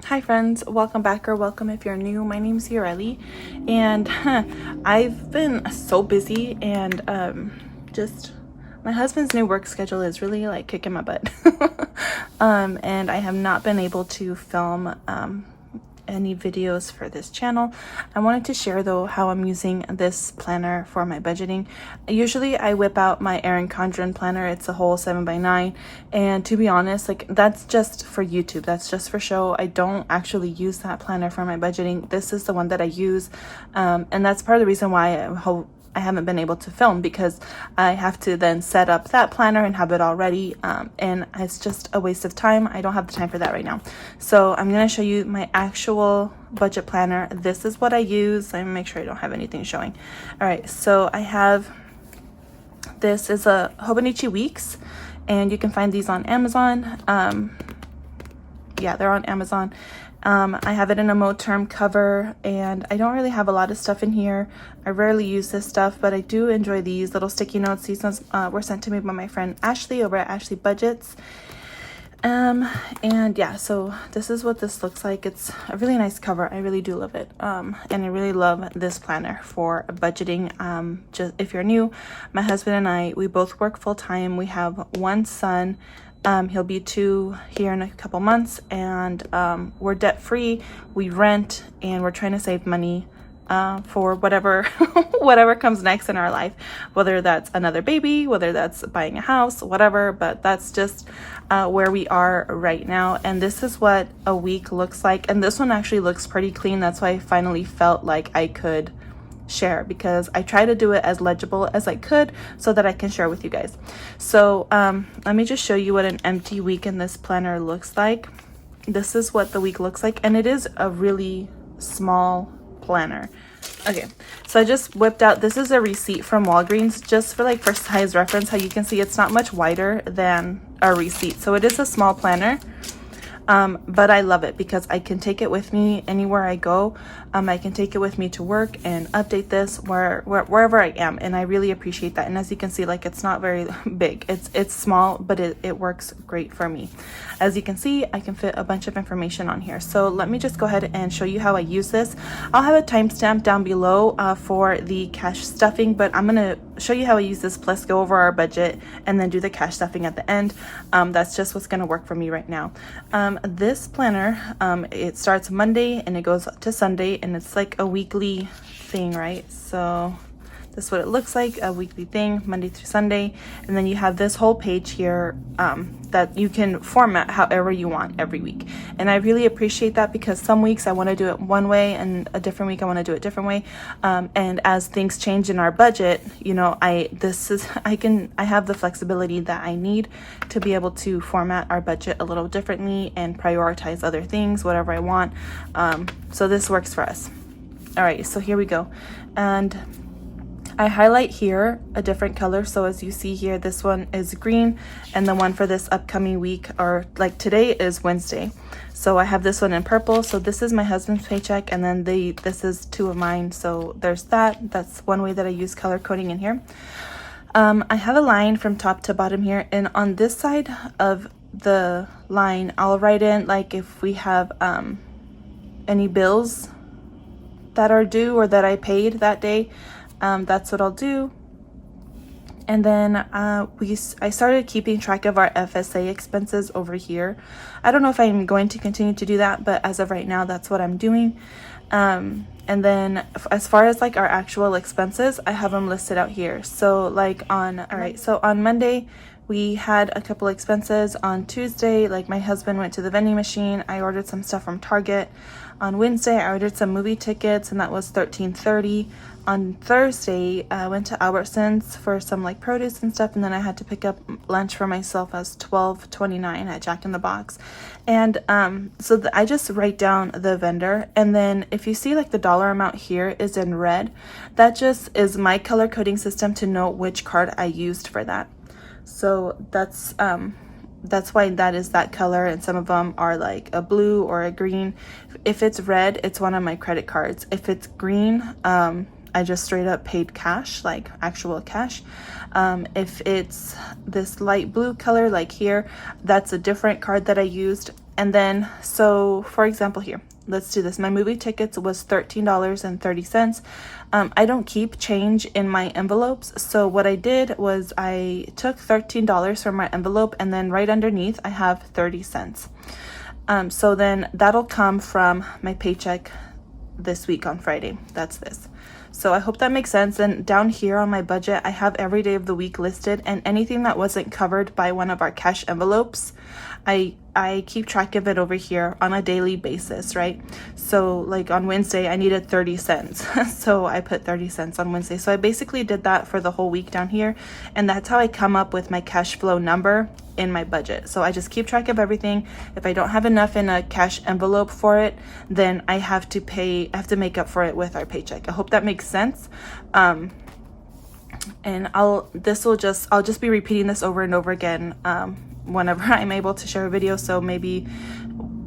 Hi friends, welcome back or welcome if you're new. My name's Yureli and I've been so busy and just my husband's new work schedule is really like kicking my butt. And I have not been able to film any videos for this channel. I wanted to share though how I'm using this planner for my budgeting. Usually I whip out my Erin Condren planner. It's a whole 7x9, and to be honest, like that's just for YouTube, that's just for show. I don't actually use that planner for my budgeting. This is the one that I use, and that's part of the reason why I haven't been able to film, because I have to then set up that planner and have it all ready, and it's just a waste of time. I don't have the time for that right now. So I'm going to show you my actual budget planner. This is what I use. Let me make sure I don't have anything showing. All right, so I have, this is a Hobonichi Weeks, and you can find these on Amazon. Yeah, they're on Amazon. I have it in a mode term cover, and I don't really have a lot of stuff in here. I rarely use this stuff, but I do enjoy these little sticky notes. These ones were sent to me by my friend Ashley over at Ashley Budgets. And yeah, so this is what this looks like. It's a really nice cover. I really do love it. And I really love this planner for budgeting. Just if you're new, my husband and I, we both work full-time. We have one son. He'll be 2 here in a couple months, and we're debt free. We rent, and we're trying to save money for whatever whatever comes next in our life, whether that's another baby, whether that's buying a house, whatever. But that's just where we are right now, and this is what a week looks like. And this one actually looks pretty clean. That's why I finally felt like I could share, because I try to do it as legible as I could so that I can share with you guys. So let me just show you what an empty week in this planner looks like. This is what the week looks like, and it is a really small planner. Okay, so I just whipped out, this is a receipt from Walgreens, just for size reference. How you can see it's not much wider than a receipt, so it is a small planner. But I love it because I can take it with me anywhere I go. I can take it with me to work and update this wherever I am, and I really appreciate that. And as you can see, like, it's not very big. It's small, but it works great for me. As you can see, I can fit a bunch of information on here. So let me just go ahead and show you how I use this. I'll have a timestamp down below for the cash stuffing, but I'm gonna show you how I use this, plus go over our budget and then do the cash stuffing at the end. That's just what's gonna work for me right now. This planner, it starts Monday and it goes to Sunday, and it's like a weekly thing, right? So this is what it looks like, a weekly thing, Monday through Sunday. And then you have this whole page here that you can format however you want every week. And I really appreciate that, because some weeks I want to do it one way, and a different week I want to do it a different way. And as things change in our budget, you know, I have the flexibility that I need to be able to format our budget a little differently and prioritize other things, whatever I want. So this works for us. All right, so here we go. And I highlight here a different color. So as you see here, this one is green, and the one for this upcoming week, or like today, is Wednesday. So I have this one in purple. So this is my husband's paycheck, and then this is 2 of mine. So there's that. That's one way that I use color coding in here. I have a line from top to bottom here, and on this side of the line, I'll write in like if we have any bills that are due or that I paid that day. That's what I'll do. And then I started keeping track of our FSA expenses over here. I don't know if I'm going to continue to do that, but as of right now, that's what I'm doing. And then as far as like our actual expenses, I have them listed out here. So like so on Monday, we had a couple expenses. On Tuesday, like my husband went to the vending machine. I ordered some stuff from Target. On Wednesday, I ordered some movie tickets, and that was $13.30. On Thursday, I went to Albertsons for some like produce and stuff, and then I had to pick up lunch for myself as $12.29 at Jack in the Box. And I just write down the vendor, and then if you see like the dollar amount here is in red, that just is my color coding system to know which card I used for that. So that's why that is that color, and some of them are like a blue or a green. If it's red, it's one of my credit cards. If it's green, I just straight up paid cash, like actual cash. If it's this light blue color like here, that's a different card that I used. And then, so for example here, let's do this. My movie tickets was $13.30. I don't keep change in my envelopes. So what I did was I took $13 from my envelope, and then right underneath I have 30 cents. So then that'll come from my paycheck this week on Friday. That's this. So I hope that makes sense. And down here on my budget, I have every day of the week listed, and anything that wasn't covered by one of our cash envelopes, I keep track of it over here on a daily basis, right? So like on Wednesday, I needed 30 cents. So I put 30 cents on Wednesday. So I basically did that for the whole week down here. And that's how I come up with my cash flow number in my budget. So I just keep track of everything. If I don't have enough in a cash envelope for it, then I have to make up for it with our paycheck. I hope that makes sense. And I'll just be repeating this over and over again whenever I'm able to share a video. So maybe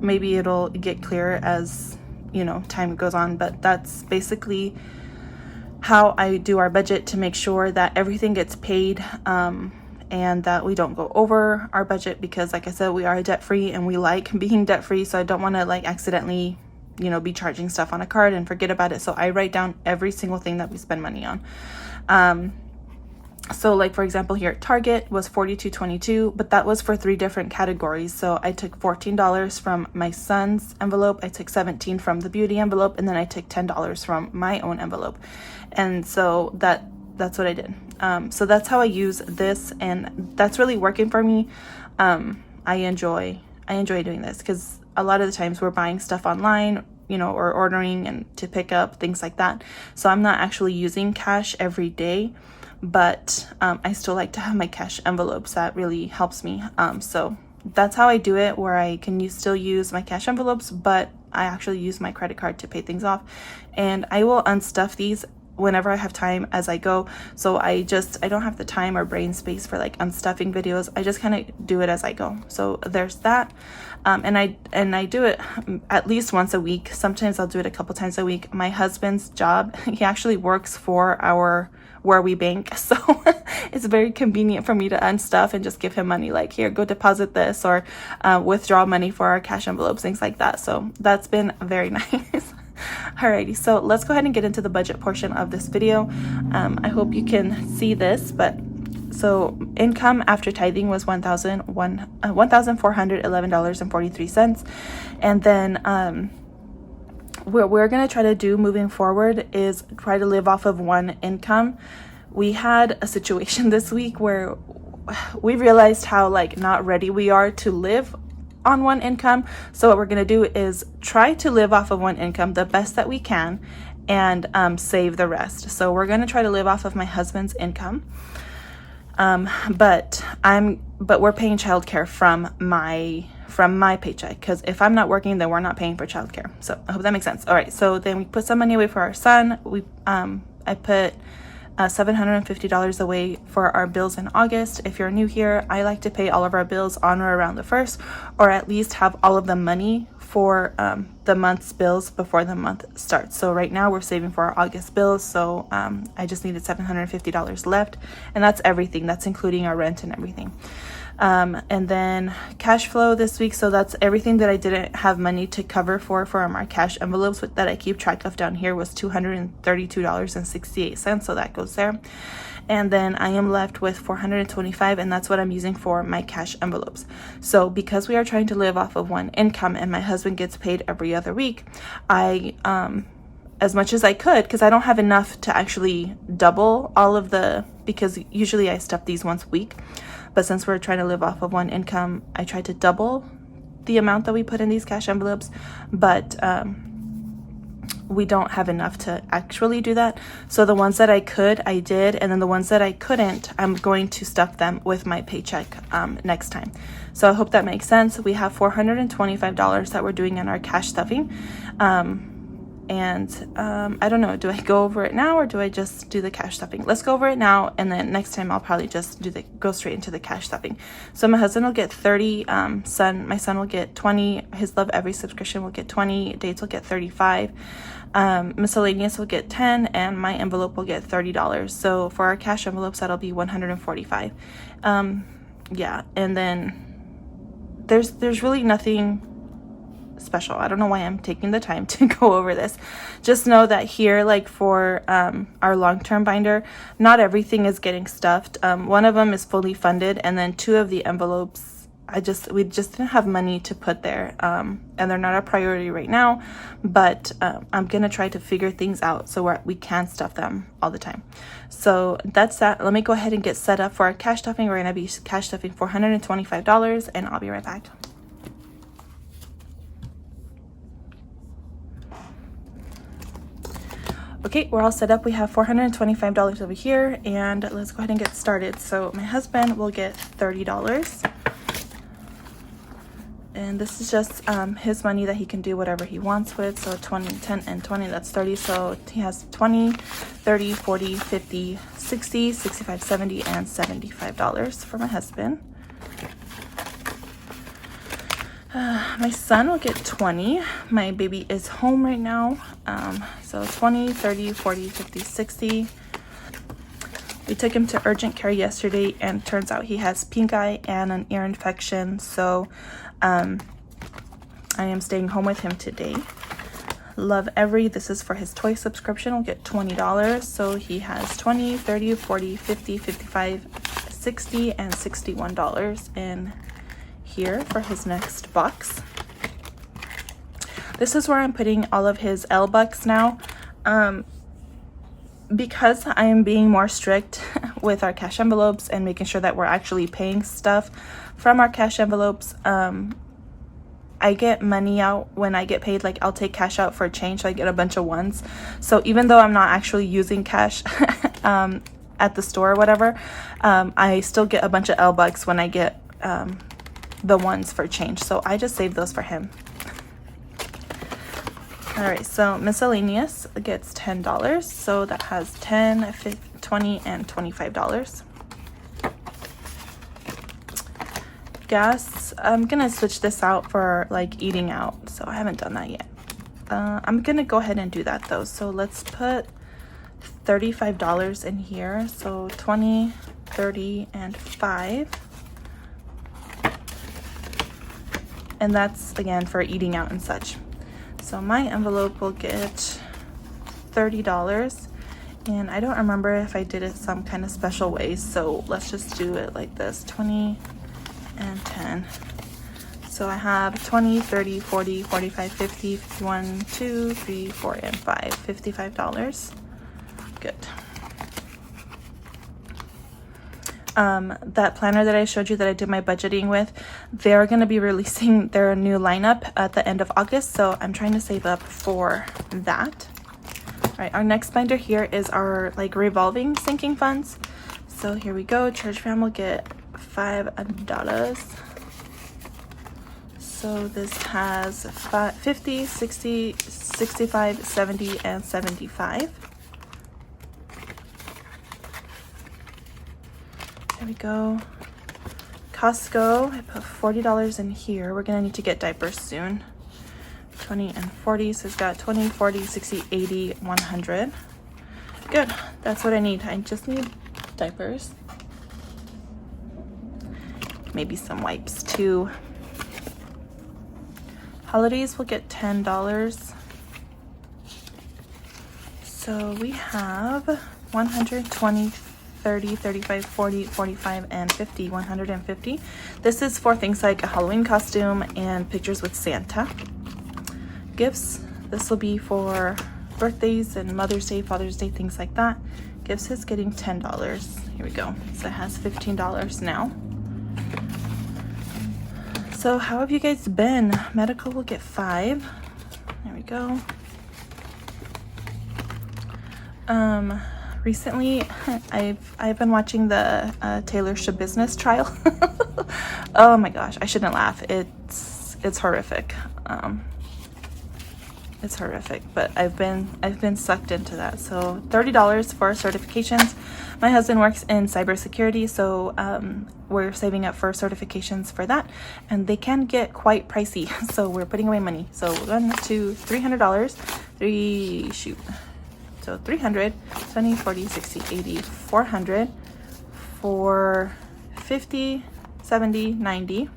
it'll get clearer as, you know, time goes on. But that's basically how I do our budget to make sure that everything gets paid, and that we don't go over our budget, because like I said, we are debt free and we like being debt free. So I don't want to like accidentally, you know, be charging stuff on a card and forget about it. So I write down every single thing that we spend money on. So like for example here, Target was $42.22, but that was for 3 different categories. So I took $14 from my son's envelope, I took $17 from the beauty envelope, and then I took $10 from my own envelope. And so that's what I did. So that's how I use this, and that's really working for me. I enjoy doing this, because a lot of the times we're buying stuff online, you know, or ordering and to pick up things like that. So I'm not actually using cash every day, but I still like to have my cash envelopes. That really helps me. So that's how I do it, where I can still use my cash envelopes, but I actually use my credit card to pay things off. And I will unstuff these whenever I have time as I go. So I don't have the time or brain space for like unstuffing videos. I just kind of do it as I go. So there's that. And I do it at least once a week. Sometimes I'll do it a couple times a week. My husband's job, he actually works for where we bank, so it's very convenient for me to unstuff and just give him money, like, here, go deposit this, or withdraw money for our cash envelopes, things like that. So that's been very nice. Alrighty, so let's go ahead and get into the budget portion of this video. I hope you can see this, but so income after tithing was $1,411.43, and then what we're going to try to do moving forward is try to live off of one income. We had a situation this week where we realized how like not ready we are to live on one income. So what we're going to do is try to live off of one income the best that we can, and save the rest. So we're going to try to live off of my husband's income. But we're paying childcare from my paycheck, because if I'm not working, then we're not paying for childcare. So I hope that makes sense. All right, so then we put some money away for our son. I put $750 away for our bills in August. If you're new here, I like to pay all of our bills on or around the 1st, or at least have all of the money for the month's bills before the month starts. So right now we're saving for our August bills. So I just needed $750 left, and that's everything. That's including our rent and everything. And then cash flow this week. So that's everything that I didn't have money to cover for our cash envelopes that I keep track of down here was $232.68. So that goes there. And then I am left with $425, and that's what I'm using for my cash envelopes. So because we are trying to live off of one income and my husband gets paid every other week, I, as much as I could, because I don't have enough to actually double all of because usually I stuff these once a week. But since we're trying to live off of one income, I tried to double the amount that we put in these cash envelopes, but we don't have enough to actually do that. So the ones that I could, I did, and then the ones that I couldn't, I'm going to stuff them with my paycheck next time. So I hope that makes sense. We have $425 that we're doing in our cash stuffing. I don't know, do I go over it now, or do I just do the cash stuffing? Let's go over it now, and then next time I'll probably just go straight into the cash stuffing. So my husband will get 30, my son will get 20, his Love Every subscription will get 20, Dates will get 35, miscellaneous will get 10, and my envelope will get $30. So for our cash envelopes, that'll be $145. Yeah, and then there's really nothing special. I don't know why I'm taking the time to go over this. Just know that here, like for our long-term binder, not everything is getting stuffed. One of them is fully funded, and then 2 of the envelopes we just didn't have money to put there, and they're not a priority right now, but I'm gonna try to figure things out so we can stuff them all the time. So that's that. Let me go ahead and get set up for our cash stuffing. We're gonna be cash stuffing $425, and I'll be right back. Okay, we're all set up. We have $425 over here, and let's go ahead and get started. So my husband will get $30. And this is just his money that he can do whatever he wants with. So 20, 10, and 20, that's 30. So he has 20, 30, 40, 50, 60, 65, 70, and $75 for my husband. My son will get 20. My baby is home right now. So 20, 30, 40, 50, 60. We took him to urgent care yesterday, and turns out he has pink eye and an ear infection. So I am staying home with him today. Love Every, this is for his toy subscription, will get $20. So he has 20, 30, 40, 50, 55, 60, and $61 in here for his next box. This is where I'm putting all of his L bucks now. Because I am being more strict with our cash envelopes and making sure that we're actually paying stuff from our cash envelopes, I get money out when I get paid. Like, I'll take cash out for change, so I get a bunch of ones. So even though I'm not actually using cash at the store or whatever, I still get a bunch of L bucks when I get the ones for change. So I just save those for him. All right, so miscellaneous gets $10. So that has 10, 50, 20, and $25. Gas, I'm gonna switch this out for like eating out, so I haven't done that yet. I'm gonna go ahead and do that though. So let's put $35 in here. So 20, 30, and 5. And that's again for eating out and such. So my envelope will get $30, and I don't remember if I did it some kind of special way, so let's just do it like this: 20 and 10. So I have 20, 30, 40, 45, 50, 51, 2, 3, 4, and 5. $55. Good. That planner that I showed you that I did my budgeting with, they're going to be releasing their new lineup at the end of August, so I'm trying to save up for that. All right, our next binder here is our like revolving sinking funds. So here we go. Church fam will get $5. So this has 50, 60, 65, 70, and 75. There we go. Costco, I put $40 in here. We're gonna need to get diapers soon. 20 and 40, so it's got 20, 40, 60, 80, 100. Good, that's what I need. I just need diapers. Maybe some wipes too. Holidays will get $10. So we have 120, 30, 35, 40, 45, and 50, 150. This is for things like a Halloween costume and pictures with Santa. Gifts, this will be for birthdays and Mother's Day, Father's Day, things like that. Gifts is getting $10. Here we go. So it has $15 now. So how have you guys been? Medical will get $5. There we go. Recently, I've been watching the Taylor Business trial. Oh my gosh, I shouldn't laugh. It's horrific. It's horrific, but I've been sucked into that. So $30 for certifications. My husband works in cybersecurity, so we're saving up for certifications for that, and they can get quite pricey. So we're putting away money. So $300. So 300, 20, 40, 60, 80, 400 for 50, 70, 90.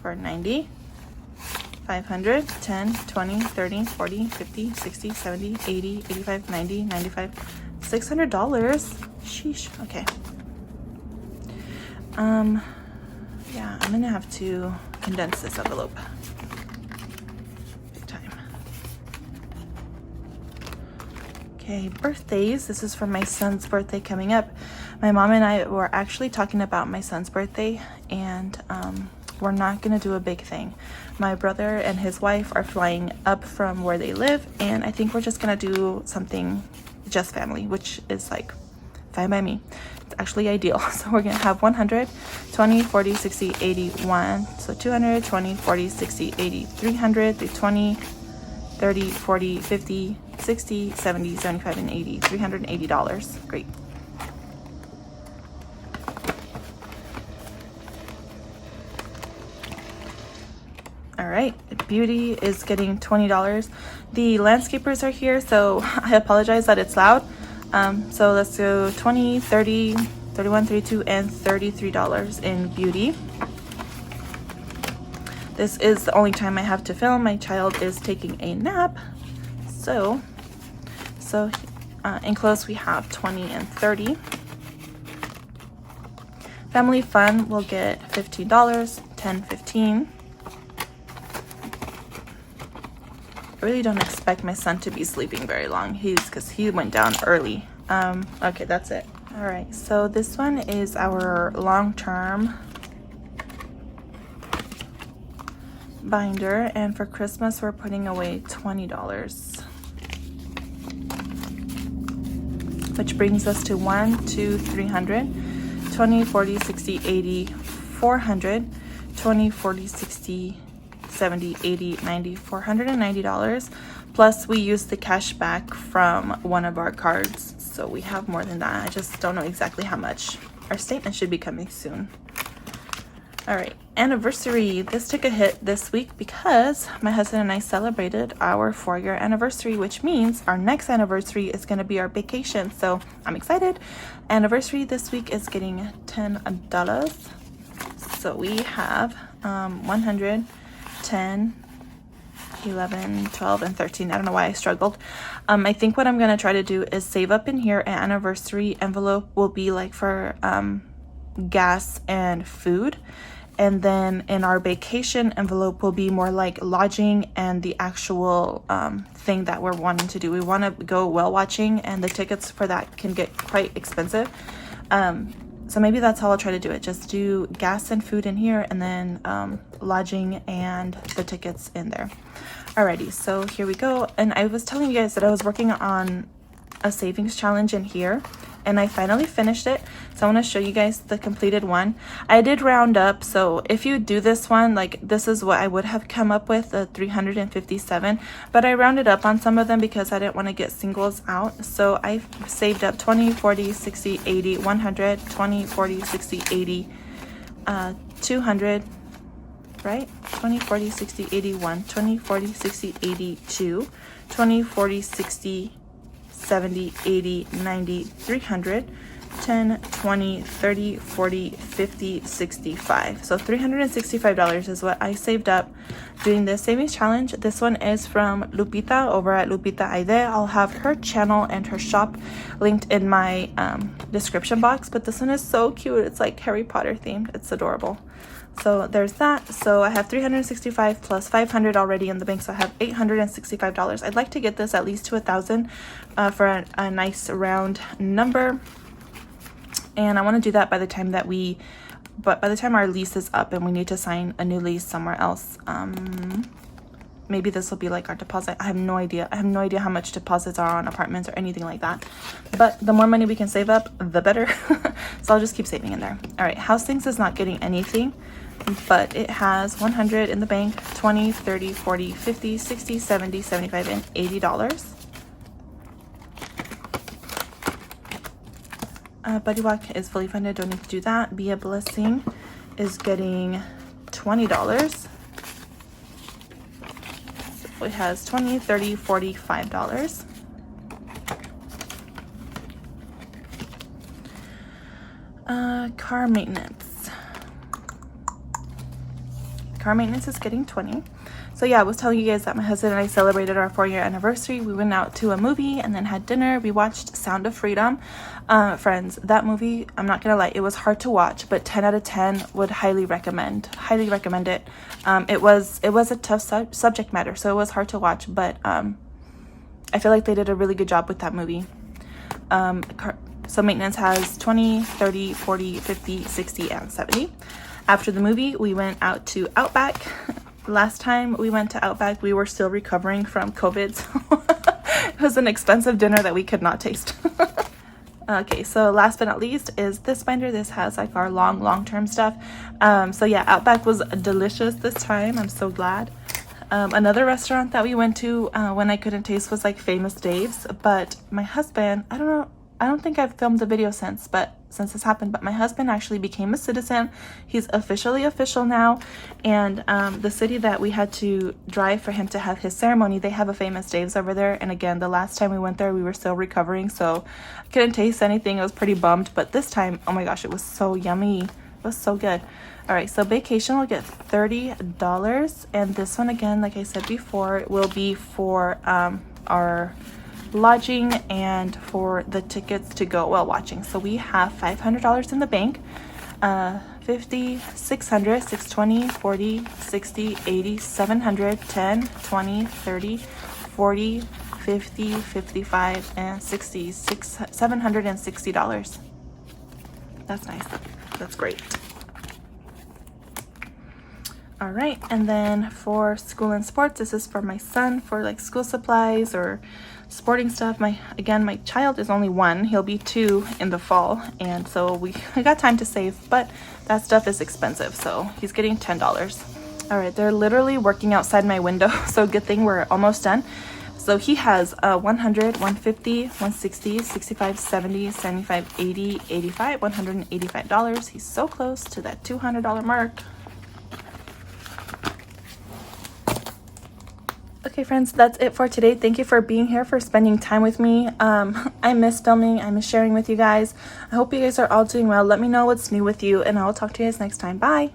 for 90, 500, 10, 20, 30, 40, 50, 60, 70, 80, 85, 90, 95, $600. Sheesh. Okay. Yeah, I'm gonna have to condense this envelope. Big time. Okay, birthdays. This is for my son's birthday coming up. My mom and I were actually talking about my son's birthday, and we're not gonna do a big thing. My brother and his wife are flying up from where they live, and I think we're just gonna do something just family, which is like fine by me. It's actually ideal. So we're gonna have 100, 20, 40, 60, 80, 1. So 200, 20, 40, 60, 80, 300, 20, 30, 40, 50, 60, 70, 75, and 80. $380. Great. All right, beauty is getting $20. The landscapers are here, so I apologize that it's loud. So let's go 20, 30, 31, 32, and $33 in beauty. This is the only time I have to film. My child is taking a nap. So in clothes we have 20 and 30. Family fun will get $15, 10, 15. I really don't expect my son to be sleeping very long. Because he went down early. Okay, that's it. All right, so this one is our long-term binder, and for Christmas we're putting away $20, which brings us to 1, 2, 300, 20, 40, 60, 80, 400, 20, 40, 60, 70, 80, 90, $490. Plus we use the cash back from one of our cards, so we have more than that. I just don't know exactly how much. Our statement should be coming soon. All right, anniversary. This took a hit this week because my husband and I celebrated our 4-year anniversary, which means our next anniversary is going to be our vacation. So I'm excited. Anniversary this week is getting $10. So we have 100, 10, 11, 12, and 13. I don't know why I struggled. I think what I'm going to try to do is save up in here. An anniversary envelope will be like for gas and food. And then in our vacation envelope will be more like lodging and the actual thing that we're wanting to do. We want to go whale watching, and the tickets for that can get quite expensive. So maybe that's how I'll try to do it. Just do gas and food in here, and then lodging and the tickets in there. Alrighty, so here we go. And I was telling you guys that I was working on a savings challenge in here, and I finally finished it. So I want to show you guys the completed one. I did round up, so if you do this one, like this is what I would have come up with, 357, but I rounded up on some of them because I didn't want to get singles out. So I saved up 20, 40, 60, 80, 100, 20, 40, 60, 80, 200, right? 20, 40, 60, 81, 20, 40, 60, 82, 20, 40, 60, 70, 80, 90, 300, 10, 20, 30, 40, 50, 65. So $365 is what I saved up doing this savings challenge. This one is from Lupita over at Lupita Aide. I'll have her channel and her shop linked in my description box, but this one is so cute. It's like Harry Potter themed. It's adorable. So there's that. So I have 365 plus 500 already in the bank, so I have $865. I'd like to get this at least to 1,000 for a nice round number, and I want to do that by the time that by the time our lease is up and we need to sign a new lease somewhere else. Maybe this will be like our deposit. I have no idea. I have no idea how much deposits are on apartments or anything like that. But the more money we can save up, the better. So I'll just keep saving in there. All right, House Things is not getting anything, but it has 100 in the bank, 20, 30, 40, 50, 60, 70, 75, and $80. Buddy Walk is fully funded. Don't need to do that. Be a Blessing is getting $20. It has 20, 30, 40, $5. Car maintenance. car maintenance is getting 20. So yeah, I was telling you guys that my husband and I celebrated our 4-year anniversary. We went out to a movie and then had dinner. We watched Sound of Freedom. Friends, that movie, I'm not gonna lie, it was hard to watch, but 10 out of 10 would highly recommend it. It was a tough subject matter, so it was hard to watch, but I feel like they did a really good job with that movie. So maintenance has 20, 30, 40, 50, 60, and 70. After the movie, we went out to Outback. Last time we went to Outback, we were still recovering from COVID, so it was an expensive dinner that we could not taste. Okay, so last but not least is this binder. This has like our long-term stuff. So yeah, Outback was delicious this time. I'm so glad. Another restaurant that we went to when I couldn't taste was like Famous Dave's, but my husband, I don't think I've filmed the video since this happened, but my husband actually became a citizen. He's officially official now, and the city that we had to drive for him to have his ceremony, they have a Famous Dave's over there. And again, the last time we went there, we were still recovering, so I couldn't taste anything. I was pretty bummed, but this time, oh my gosh, it was so yummy. It was so good. All right, so vacation will get $30, and this one, again, like I said before, will be for our lodging and for the tickets to go while watching. So we have $500 in the bank. 50, 600, 620, 40, 60, 80, 700, 10, 20, 30, 40, 50, 55, and 60, $760. That's nice. That's great. All right, and then for school and sports, this is for my son for like school supplies or sporting stuff. My child is only 1. He'll be 2 in the fall, and so I got time to save, but that stuff is expensive, so he's getting $10. All right, they're literally working outside my window, so good thing we're almost done. So he has 100, 150, 160, 65, 70, 75, 80, 85, $185. He's so close to that $200 mark. Okay, friends, that's it for today. Thank you for being here, for spending time with me. I miss filming. I miss sharing with you guys. I hope you guys are all doing well. Let me know what's new with you, and I'll talk to you guys next time. Bye.